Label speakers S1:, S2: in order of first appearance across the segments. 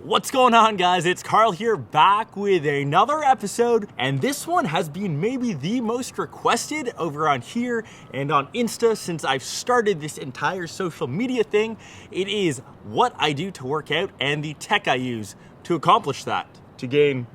S1: What's going on, guys? It's Karl here, back with another episode, and this one has been maybe the most requested over on here and on Insta since I've started this entire social media thing. It is what I do to work out and the tech I use to accomplish that, to gain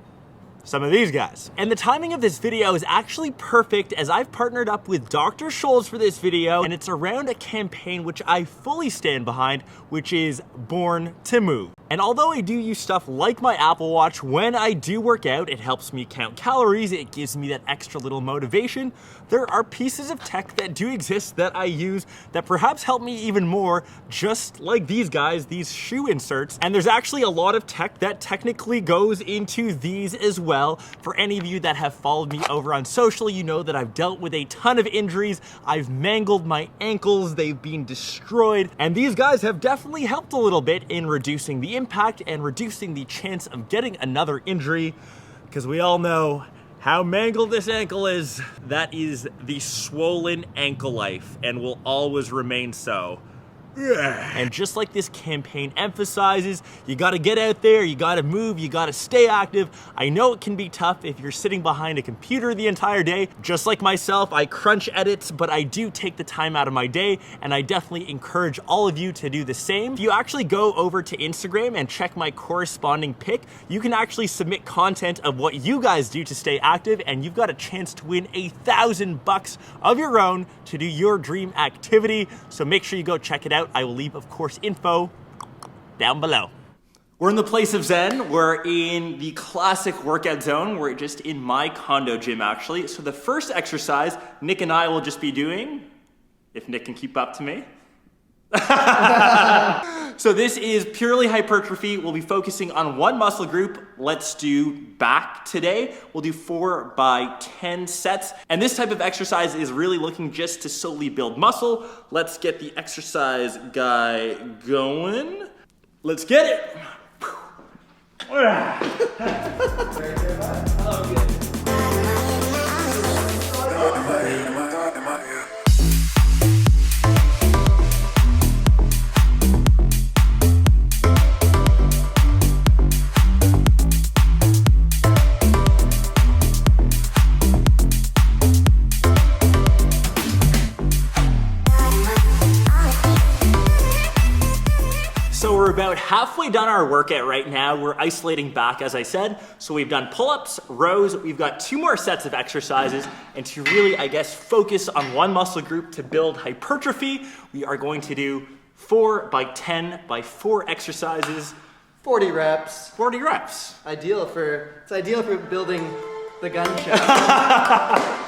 S1: some of these guys. And the timing of this video is actually perfect as I've partnered up with Dr. Scholl's for this video, and it's around a campaign which I fully stand behind, which is Born to Move. And although I do use stuff like my Apple Watch when I do work out, it helps me count calories, it gives me that extra little motivation, there are pieces of tech that do exist that I use that perhaps help me even more, just like these guys, these shoe inserts. And there's actually a lot of tech that technically goes into these as well. For any of you that have followed me over on social, you know that I've dealt with a ton of injuries. I've mangled my ankles, they've been destroyed, and these guys have definitely helped a little bit in reducing the impact and reducing the chance of getting another injury, because we all know how mangled this ankle is. That is the swollen ankle life and will always remain so. And just like this campaign emphasizes, you gotta get out there, you gotta move, you gotta stay active. I know it can be tough if you're sitting behind a computer the entire day. Just like myself, I crunch edits, but I do take the time out of my day, and I definitely encourage all of you to do the same. If you actually go over to Instagram and check my corresponding pic, you can actually submit content of what you guys do to stay active, and you've got a chance to win $1,000 of your own to do your dream activity. So make sure you go check it out. I will leave, of course, info down below. We're in the place of Zen. We're in the classic workout zone. We're just in my condo gym, actually. So the first exercise Nick and I will just be doing, if Nick can keep up to me. So this is purely hypertrophy. We'll be focusing on one muscle group. Let's do back today. We'll do 4 by 10 sets. And this type of exercise is really looking just to solely build muscle. Let's get the exercise guy going. Let's get it. We're about halfway done our workout right now. We're isolating back, as I said. So we've done pull-ups, rows, we've got 2 more sets of exercises, and to really, I guess, focus on one muscle group to build hypertrophy, we are going to do 4 by 10 by 4 exercises.
S2: 40 reps.
S1: 40 reps.
S2: It's ideal for building the gun shop.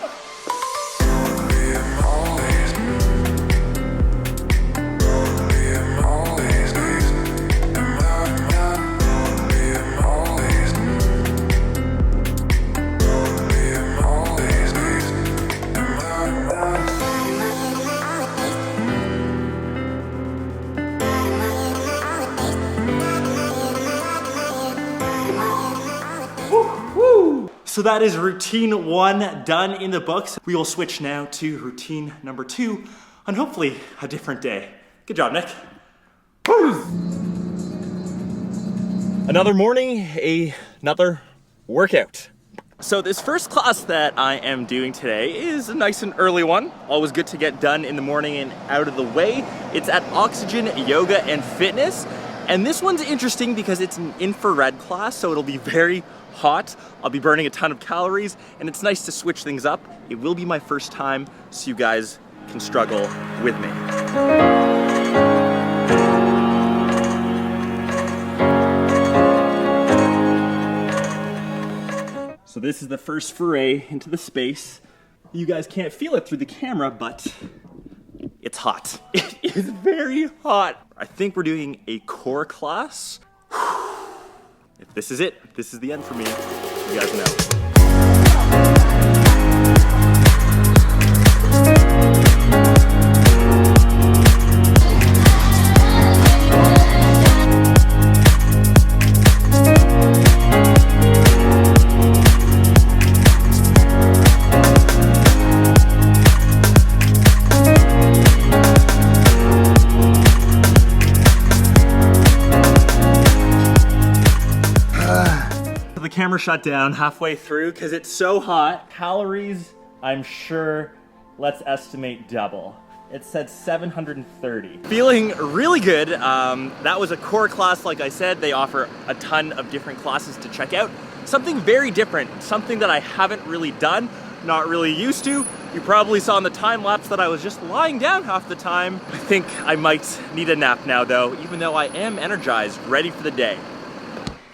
S1: So that is routine 1 done in the books. We will switch now to routine number 2 on hopefully a different day. Good job, Nick. Woo! Another morning, another workout. So this first class that I am doing today is a nice and early one. Always good to get done in the morning and out of the way. It's at Oxygen Yoga and Fitness. And this one's interesting because it's an infrared class, so it'll be very hot. I'll be burning a ton of calories, and it's nice to switch things up. It will be my first time, so you guys can struggle with me. So this is the first foray into the space. You guys can't feel it through the camera, but it's hot. It is very hot. I think we're doing a core class. If this is it, if this is the end for me, you guys know. the camera shut down halfway through because it's so hot. Calories, I'm sure, let's estimate double. It said 730. Feeling really good. That was a core class, like I said. They offer a ton of different classes to check out. Something very different, something that I haven't really done, not really used to. You probably saw in the time lapse that I was just lying down half the time. I think I might need a nap now though, even though I am energized, ready for the day.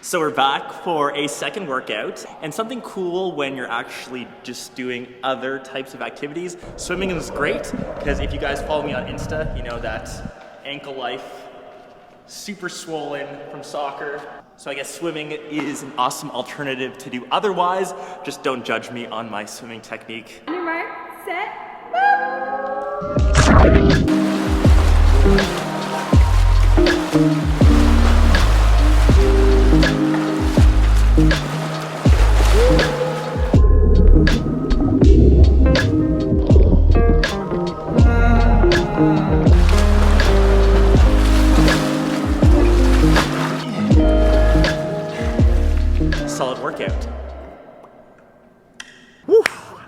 S1: So we're back for a second workout, and something cool when you're actually just doing other types of activities. Swimming is great, because if you guys follow me on Insta, you know that ankle life, super swollen from soccer. So I guess swimming is an awesome alternative to do otherwise. Just don't judge me on my swimming technique.
S3: On your mark, set, move!
S1: Solid workout. Woo.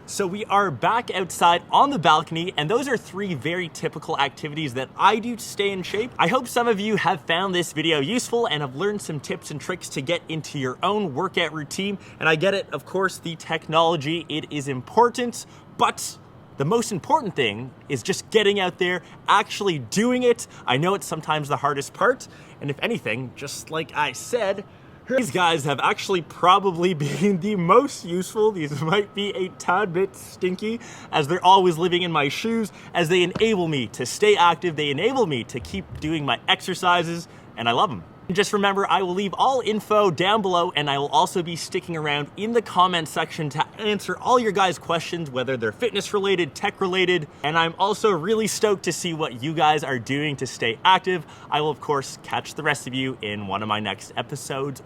S1: So we are back outside on the balcony, and those are 3 very typical activities that I do to stay in shape. I hope some of you have found this video useful and have learned some tips and tricks to get into your own workout routine. And I get it, of course, the technology, it is important, but the most important thing is just getting out there, actually doing it. I know it's sometimes the hardest part, and if anything, just like I said, these guys have actually probably been the most useful. These might be a tad bit stinky as they're always living in my shoes, as they enable me to stay active. They enable me to keep doing my exercises, and I love them. And just remember, I will leave all info down below, and I will also be sticking around in the comment section to answer all your guys' questions, whether they're fitness related, tech related, and I'm also really stoked to see what you guys are doing to stay active. I will, of course, catch the rest of you in one of my next episodes